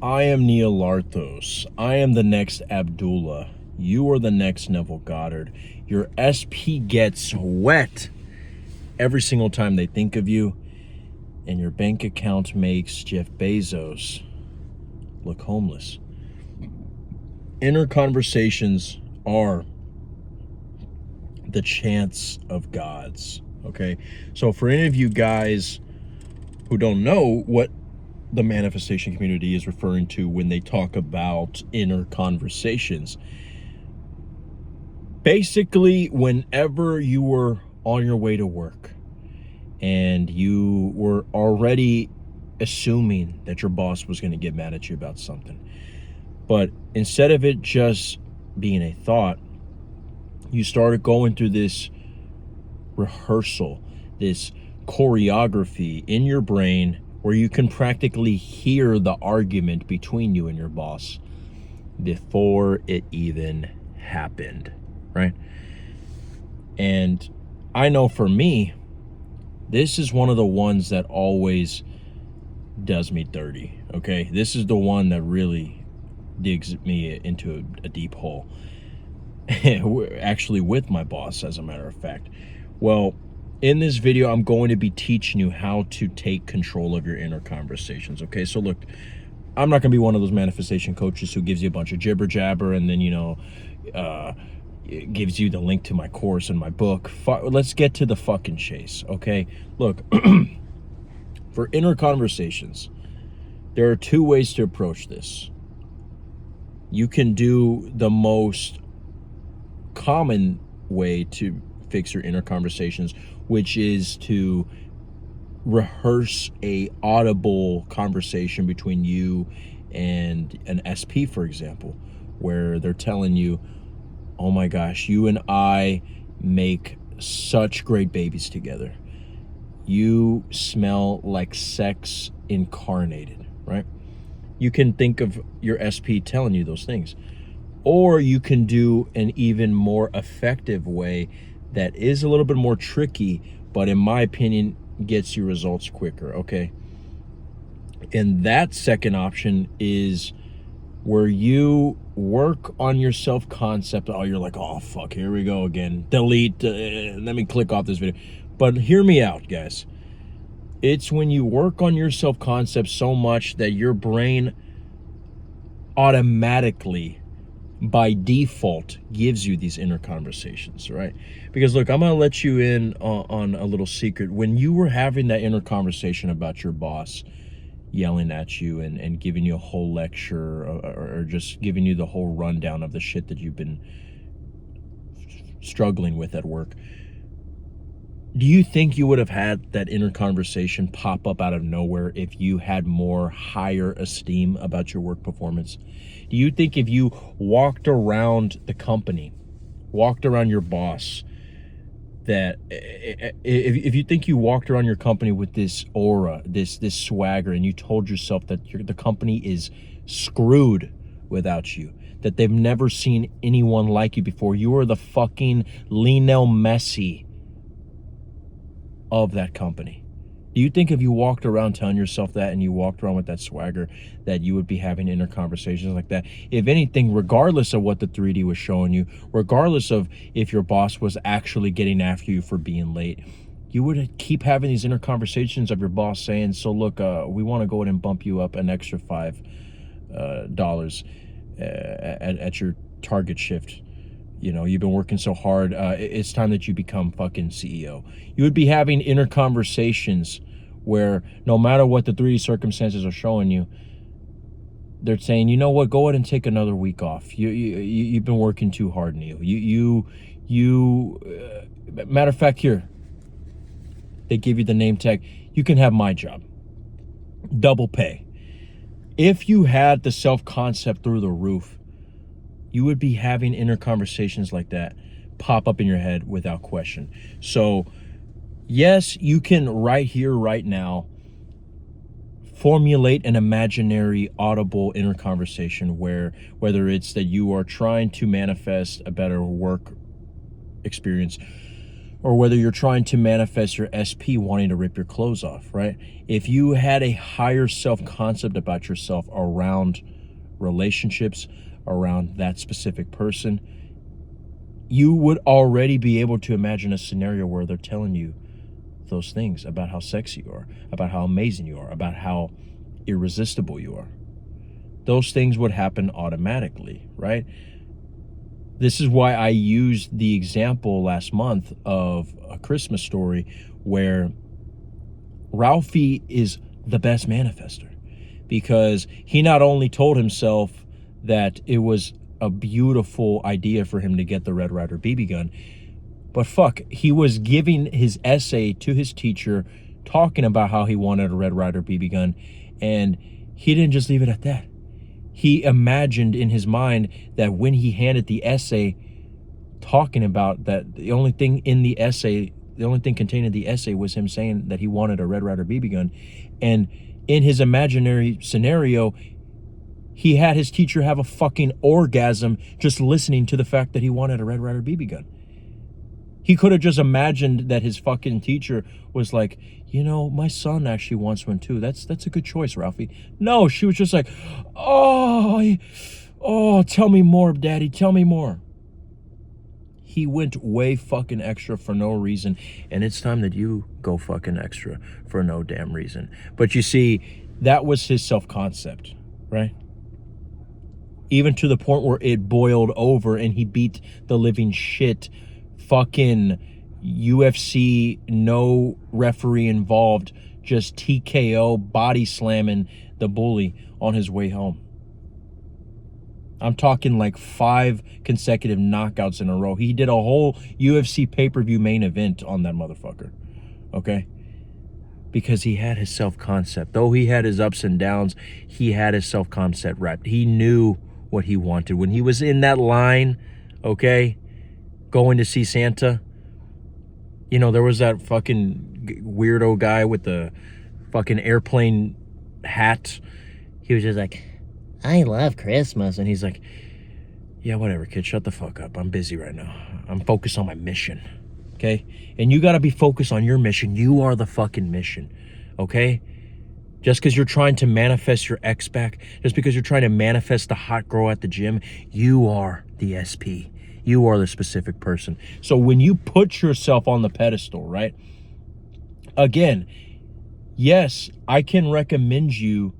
I am Neil Larthos. I am the next Abdullah. You are the next Neville Goddard. Your SP gets wet every single time they think of you, and your bank account makes Jeff Bezos look homeless. Inner conversations are the chance of gods, okay? So for any of you guys who don't know what the manifestation community is referring to when they talk about inner conversations, basically, whenever you were on your way to work and you were already assuming that your boss was going to get mad at you about something, but instead of it just being a thought, you started going through this rehearsal, this choreography in your brain where you can practically hear the argument between you and your boss before it even happened, right? And I know for me, this is one of the ones that always does me dirty, okay? This is the one that really digs me into a deep hole. Actually with my boss, as a matter of fact. Well, in this video, I'm going to be teaching you how to take control of your inner conversations, okay? So look, I'm not going to be one of those manifestation coaches who gives you a bunch of jibber jabber and then, gives you the link to my course and my book. Let's get to the fucking chase, okay? Look, for inner conversations, there are two ways to approach this. You can do the most common way to fix your inner conversations, which is to rehearse a audible conversation between you and an SP, for example, where they're telling you, oh my gosh, you and I make such great babies together. You smell like sex incarnated, right? You can think of your SP telling you those things. Or you can do an even more effective way that is a little bit more tricky, but in my opinion, gets you results quicker, okay? And that second option is where you work on your self-concept. Oh, you're like, oh, fuck, here we go again. Delete, let me click off this video. But hear me out, guys. It's when you work on your self-concept so much that your brain automatically, by default, gives you these inner conversations, right? Because look, I'm gonna let you in on a little secret. When you were having that inner conversation about your boss yelling at you and giving you a whole lecture or just giving you the whole rundown of the shit that you've been struggling with at work, do you think you would have had that inner conversation pop up out of nowhere if you had more higher esteem about your work performance? Do you think if you walked around the company, walked around your boss, that if you think you walked around your company with this aura, this swagger, and you told yourself that the company is screwed without you, that they've never seen anyone like you before, you are the fucking Lionel Messi of that company. Do you think if you walked around telling yourself that and you walked around with that swagger that you would be having inner conversations like that? If anything, regardless of what the 3D was showing you, regardless of if your boss was actually getting after you for being late, you would keep having these inner conversations of your boss saying, so look, we want to go ahead and bump you up an extra $5 at your target shift. You know, you've been working so hard. It's time that you become fucking CEO. You would be having inner conversations where no matter what the 3D circumstances are showing you, they're saying, you know what, go ahead and take another week off. You've been working too hard, Neil. Matter of fact, here, they give you the name tag. You can have my job. Double pay. If you had the self-concept through the roof, you would be having inner conversations like that pop up in your head without question. So yes, you can right here, right now, formulate an imaginary audible inner conversation where, whether it's that you are trying to manifest a better work experience, or whether you're trying to manifest your SP wanting to rip your clothes off, right? If you had a higher self-concept about yourself around relationships, around that specific person, you would already be able to imagine a scenario where they're telling you those things about how sexy you are, about how amazing you are, about how irresistible you are. Those things would happen automatically, right? This is why I used the example last month of A Christmas Story where Ralphie is the best manifester, because he not only told himself that it was a beautiful idea for him to get the Red Ryder BB gun, but fuck, he was giving his essay to his teacher talking about how he wanted a Red Ryder BB gun, and he didn't just leave it at that. He imagined in his mind that when he handed the essay talking about that, the only thing contained in the essay was him saying that he wanted a Red Ryder BB gun. And in his imaginary scenario, he had his teacher have a fucking orgasm just listening to the fact that he wanted a Red Ryder BB gun. He could have just imagined that his fucking teacher was like, you know, my son actually wants one too. That's a good choice, Ralphie. No, she was just like, oh, tell me more, Daddy, tell me more. He went way fucking extra for no reason, and it's time that you go fucking extra for no damn reason. But you see, that was his self-concept, right? Even to the point where it boiled over and he beat the living shit fucking UFC, no referee involved, just TKO body slamming the bully on his way home. I'm talking like 5 consecutive knockouts in a row. He did a whole UFC pay-per-view main event on that motherfucker, okay? Because he had his self-concept. Though he had his ups and downs, he had his self-concept right. He knew what he wanted. When he was in that line, okay, going to see Santa, you know, there was that fucking weirdo guy with the fucking airplane hat. He was just like, I love Christmas. And he's like, yeah, whatever, kid, shut the fuck up. I'm busy right now. I'm focused on my mission, okay? And you got to be focused on your mission. You are the fucking mission, okay? Just because you're trying to manifest your ex back, just because you're trying to manifest the hot girl at the gym, you are the SP. You are the specific person. So when you put yourself on the pedestal, right? Again, yes, I can recommend you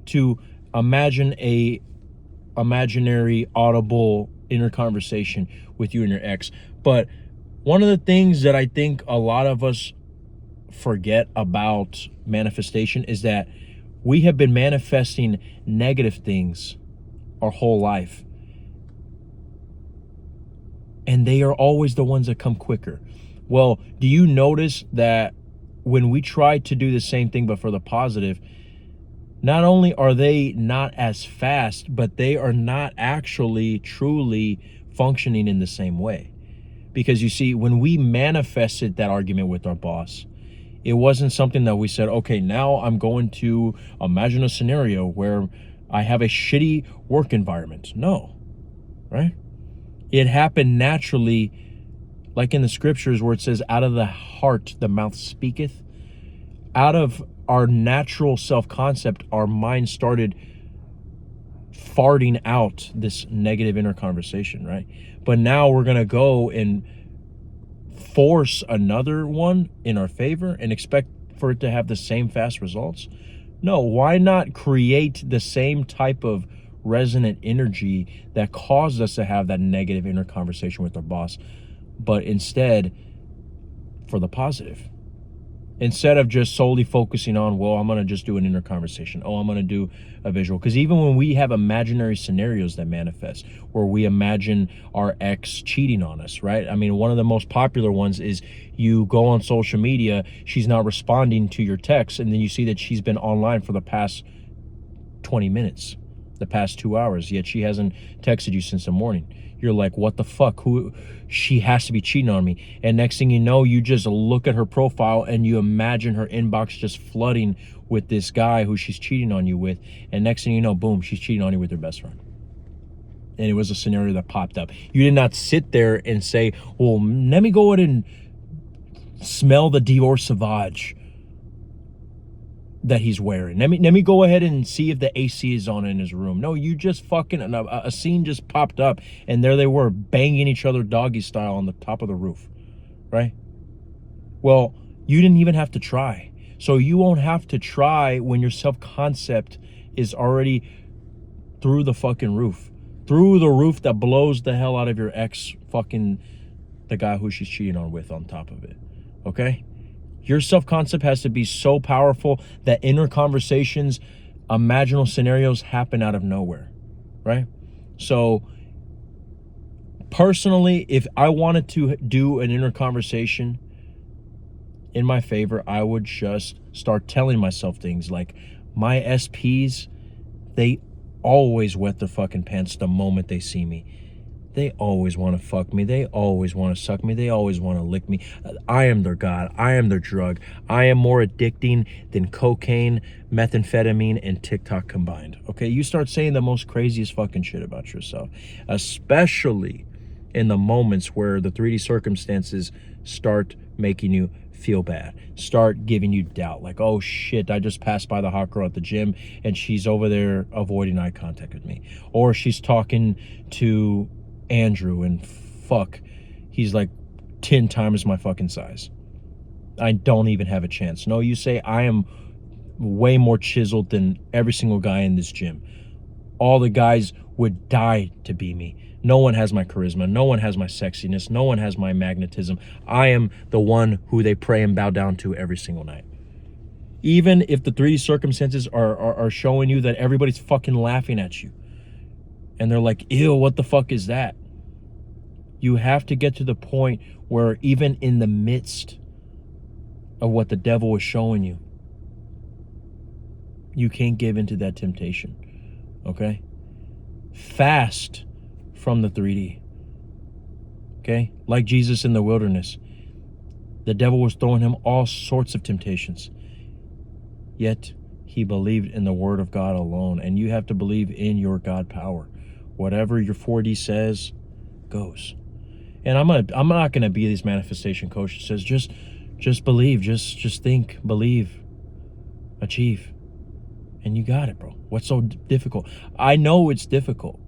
to imagine a imaginary audible inner conversation with you and your ex. But one of the things that I think a lot of us forget about manifestation is that we have been manifesting negative things our whole life. And they are always the ones that come quicker. Well, do you notice that when we try to do the same thing but for the positive, not only are they not as fast, but they are not actually truly functioning in the same way? Because you see, when we manifested that argument with our boss, it wasn't something that we said, okay, now I'm going to imagine a scenario where I have a shitty work environment. No, right? It happened naturally, like in the scriptures where it says, out of the heart, the mouth speaketh. Out of our natural self-concept, our mind started farting out this negative inner conversation, right? But now we're going to go and force another one in our favor and expect for it to have the same fast results? No, why not create the same type of resonant energy that caused us to have that negative inner conversation with our boss, but instead for the positive? Instead of just solely focusing on, well, I'm going to just do an inner conversation. Oh, I'm going to do a visual. Because even when we have imaginary scenarios that manifest, where we imagine our ex cheating on us, right? I mean, one of the most popular ones is you go on social media, she's not responding to your texts, and then you see that she's been online for the past 20 minutes, the past 2 hours, yet she hasn't texted you since the morning. You're like, what the fuck? She has to be cheating on me. And next thing you know, you just look at her profile and you imagine her inbox just flooding with this guy who she's cheating on you with. And next thing you know, boom, she's cheating on you with her best friend. And it was a scenario that popped up. You did not sit there and say, well, let me go ahead and Smell the Dior Sauvage that he's wearing. Let me go ahead and see if the AC is on in his room. No, you just fucking, a scene just popped up, and there they were banging each other doggy style on the top of the roof, right? Well, you didn't even have to try. So you won't have to try when your self-concept is already through the fucking roof. Through the roof that blows the hell out of your ex fucking, the guy who she's cheating on with on top of it, okay? Your self-concept has to be so powerful that inner conversations, imaginal scenarios happen out of nowhere, right? So personally, if I wanted to do an inner conversation in my favor, I would just start telling myself things like, my SPs, they always wet their fucking pants the moment they see me. They always want to fuck me. They always want to suck me. They always want to lick me. I am their god. I am their drug. I am more addicting than cocaine, methamphetamine, and TikTok combined. Okay, you start saying the most craziest fucking shit about yourself, especially in the moments where the 3D circumstances start making you feel bad, start giving you doubt, like, oh shit, I just passed by the hot girl at the gym and she's over there avoiding eye contact with me, or she's talking to Andrew and fuck, he's like 10 times my fucking size. I don't even have a chance. No, you say I am way more chiseled than every single guy in this gym. All the guys would die to be me. No one has my charisma. No one has my sexiness. No one has my magnetism. I am the one who they pray and bow down to every single night. Even if the 3D circumstances are showing you that everybody's fucking laughing at you and they're like, ew, what the fuck is that? You have to get to the point where even in the midst of what the devil is showing you, you can't give into that temptation, okay? Fast from the 3D, okay? Like Jesus in the wilderness, the devil was throwing him all sorts of temptations, yet he believed in the word of God alone. And you have to believe in your God power. Whatever your 4D says goes. And I'm not gonna be this manifestation coach that says just believe, just think, believe, achieve, and you got it, bro. What's so difficult? I know it's difficult,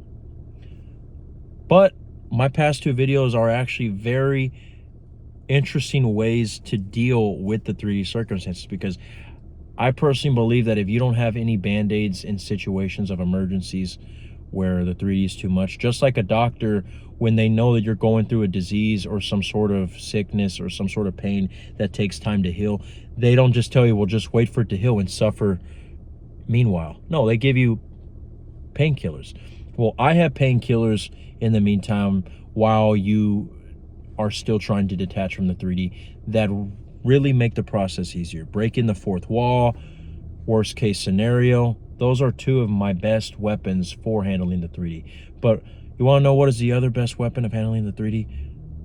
but my past 2 videos are actually very interesting ways to deal with the 3D circumstances, because I personally believe that if you don't have any band-aids in situations of emergencies where the 3D is too much, just like a doctor, when they know that you're going through a disease or some sort of sickness or some sort of pain that takes time to heal, they don't just tell you, well, just wait for it to heal and suffer meanwhile. No, they give you painkillers. Well, I have painkillers in the meantime while you are still trying to detach from the 3D that really make the process easier. Breaking the fourth wall, worst case scenario. Those are 2 of my best weapons for handling the 3D. But you want to know what is the other best weapon of handling the 3D?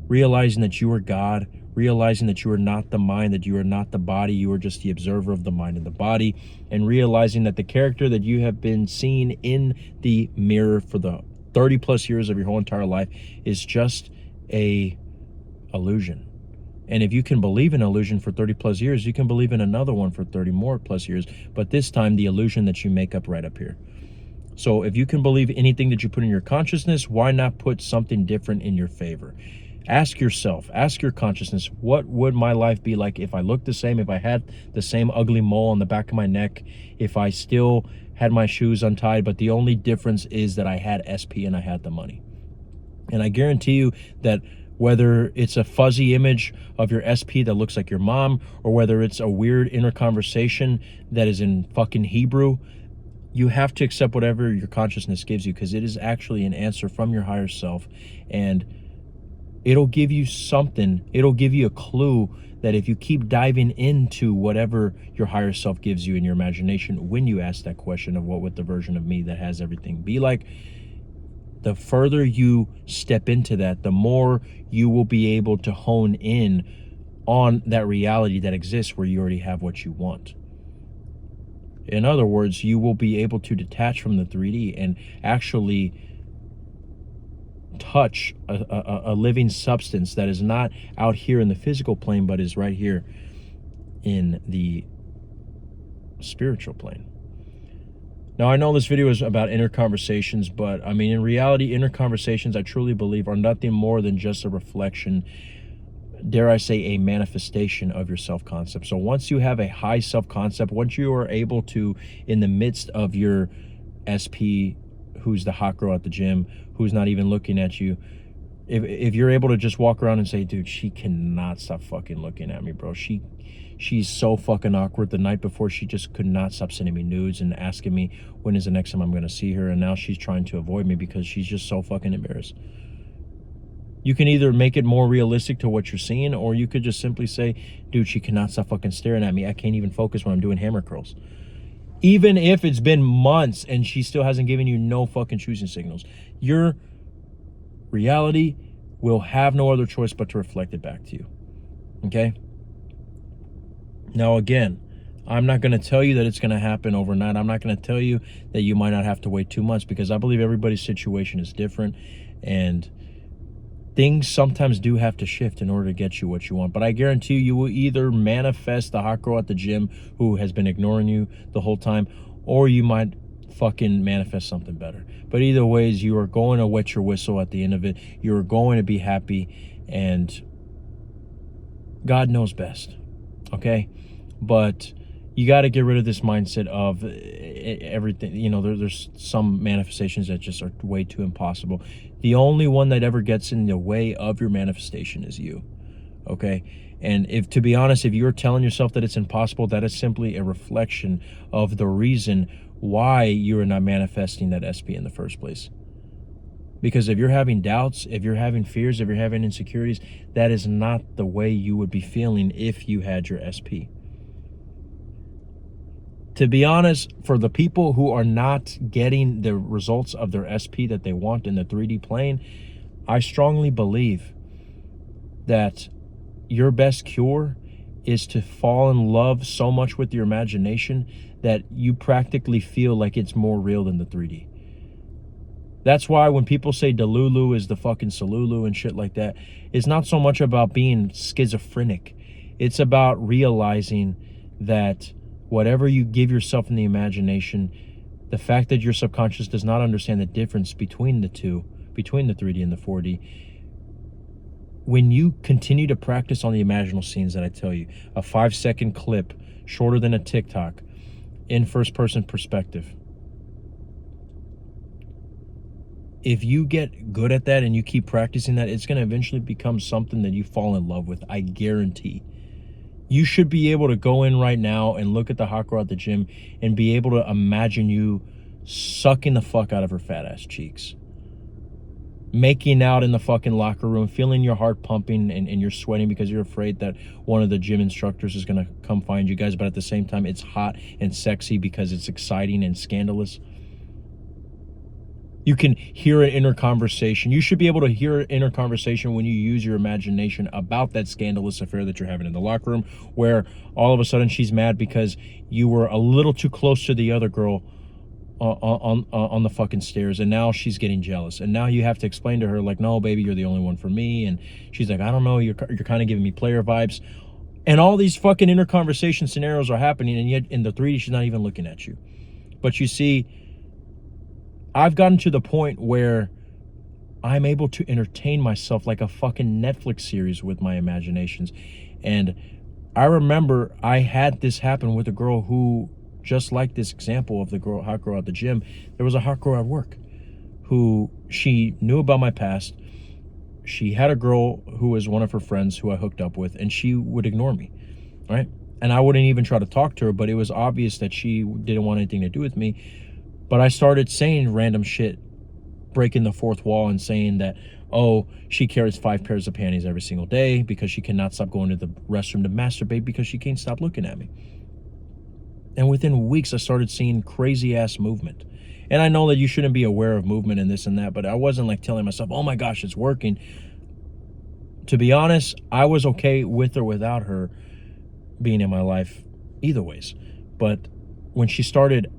Realizing that you are God, realizing that you are not the mind, that you are not the body, you are just the observer of the mind and the body, and realizing that the character that you have been seeing in the mirror for the 30 plus years of your whole entire life is just a illusion. And if you can believe in illusion for 30 plus years, you can believe in another one for 30 more plus years, but this time the illusion that you make up right up here. So if you can believe anything that you put in your consciousness, why not put something different in your favor? Ask yourself, ask your consciousness, what would my life be like if I looked the same, if I had the same ugly mole on the back of my neck, if I still had my shoes untied, but the only difference is that I had SP and I had the money. And I guarantee you that whether it's a fuzzy image of your SP that looks like your mom, or whether it's a weird inner conversation that is in fucking Hebrew, you have to accept whatever your consciousness gives you, because it is actually an answer from your higher self, and it'll give you something. It'll give you a clue that if you keep diving into whatever your higher self gives you in your imagination, when you ask that question of what would the version of me that has everything be like, the further you step into that, the more you will be able to hone in on that reality that exists where you already have what you want. In other words, you will be able to detach from the 3D and actually touch a living substance that is not out here in the physical plane, but is right here in the spiritual plane. Now, I know this video is about inner conversations, but I mean, in reality, inner conversations, I truly believe, are nothing more than just a reflection, dare I say, a manifestation of your self-concept. So once you have a high self-concept, once you are able to, in the midst of your SP, who's the hot girl at the gym, who's not even looking at you, if you're able to just walk around and say, dude, she cannot stop fucking looking at me, bro. She's so fucking awkward. The night before, she just could not stop sending me nudes and asking me when is the next time I'm going to see her. And now she's trying to avoid me because she's just so fucking embarrassed. You can either make it more realistic to what you're seeing, or you could just simply say, dude, she cannot stop fucking staring at me. I can't even focus when I'm doing hammer curls. Even if it's been months and she still hasn't given you no fucking choosing signals, your reality will have no other choice but to reflect it back to you. Okay? Now, again, I'm not going to tell you that it's going to happen overnight. I'm not going to tell you that you might not have to wait 2 months, because I believe everybody's situation is different, and things sometimes do have to shift in order to get you what you want. But I guarantee you will either manifest the hot girl at the gym who has been ignoring you the whole time, or you might fucking manifest something better. But either ways, you are going to wet your whistle at the end of it. You're going to be happy, and God knows best. Okay? But you got to get rid of this mindset of everything. You know, there's some manifestations that just are way too impossible. The only one that ever gets in the way of your manifestation is you. Okay? And if, to be honest, if you're telling yourself that it's impossible, that is simply a reflection of the reason why you are not manifesting that SP in the first place. Because if you're having doubts, if you're having fears, if you're having insecurities, that is not the way you would be feeling if you had your SP. To be honest, for the people who are not getting the results of their SP that they want in the 3D plane, I strongly believe that your best cure is to fall in love so much with your imagination that you practically feel like it's more real than the 3D. That's why when people say Delulu is the fucking Salulu and shit like that, it's not so much about being schizophrenic. It's about realizing that whatever you give yourself in the imagination, the fact that your subconscious does not understand the difference between the two, between the 3D and the 4D, when you continue to practice on the imaginal scenes that I tell you, a 5-second clip, shorter than a TikTok, in first-person perspective, if you get good at that and you keep practicing that, it's going to eventually become something that you fall in love with. I guarantee. You should be able to go in right now and look at the hot girl at the gym and be able to imagine you sucking the fuck out of her fat ass cheeks, making out in the fucking locker room, feeling your heart pumping, and you're sweating because you're afraid that one of the gym instructors is going to come find you guys. But at the same time, it's hot and sexy because it's exciting and scandalous. You can hear an inner conversation. You should be able to hear an inner conversation when you use your imagination about that scandalous affair that you're having in the locker room, where all of a sudden she's mad because you were a little too close to the other girl on the fucking stairs, and now she's getting jealous. And now you have to explain to her, like, no, baby, you're the only one for me. And she's like, I don't know, you're kind of giving me player vibes. And all these fucking inner conversation scenarios are happening, and yet in the 3D, she's not even looking at you. But you see, I've gotten to the point where I'm able to entertain myself like a fucking Netflix series with my imaginations. And I remember I had this happen with a girl who, just like this example of the hot girl at the gym, there was a hot girl at work who, she knew about my past. She had a girl who was one of her friends who I hooked up with, and she would ignore me, right? And I wouldn't even try to talk to her, but it was obvious that she didn't want anything to do with me. But I started saying random shit, breaking the fourth wall and saying that, oh, she carries 5 pairs of panties every single day because she cannot stop going to the restroom to masturbate because she can't stop looking at me. And within weeks, I started seeing crazy ass movement. And I know that you shouldn't be aware of movement and this and that, but I wasn't like telling myself, oh my gosh, it's working. To be honest, I was okay with or without her being in my life either ways. But when she started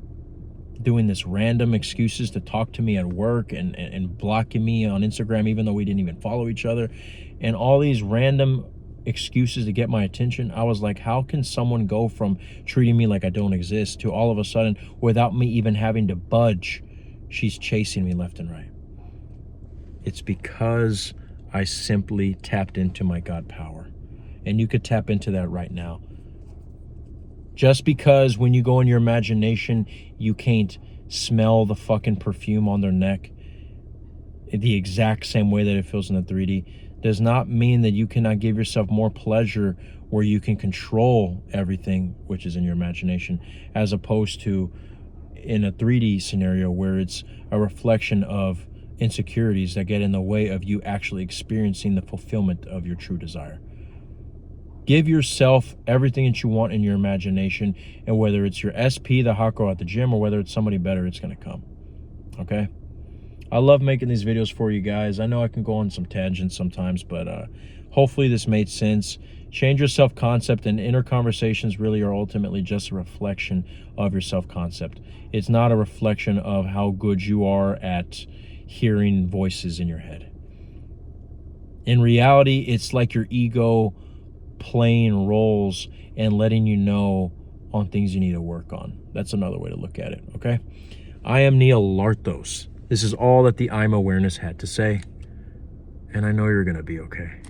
doing this random excuses to talk to me at work and blocking me on Instagram, even though we didn't even follow each other, and all these random excuses to get my attention. I was like, how can someone go from treating me like I don't exist to all of a sudden, without me even having to budge, she's chasing me left and right? It's because I simply tapped into my God power. And you could tap into that right now. Just because when you go in your imagination, you can't smell the fucking perfume on their neck the exact same way that it feels in the 3D, does not mean that you cannot give yourself more pleasure where you can control everything which is in your imagination, as opposed to in a 3D scenario where it's a reflection of insecurities that get in the way of you actually experiencing the fulfillment of your true desire. Give yourself everything that you want in your imagination, and whether it's your SP, the hot girl at the gym, or whether it's somebody better, it's going to come. Okay? I love making these videos for you guys. I know I can go on some tangents sometimes, but hopefully this made sense. Change your self-concept, and inner conversations really are ultimately just a reflection of your self-concept. It's not a reflection of how good you are at hearing voices in your head. In reality, it's like your ego playing roles and letting you know on things you need to work on. That's another way to look at it, okay? I am Neil Larthos. This is all that the I'm Awareness had to say, and I know you're going to be okay.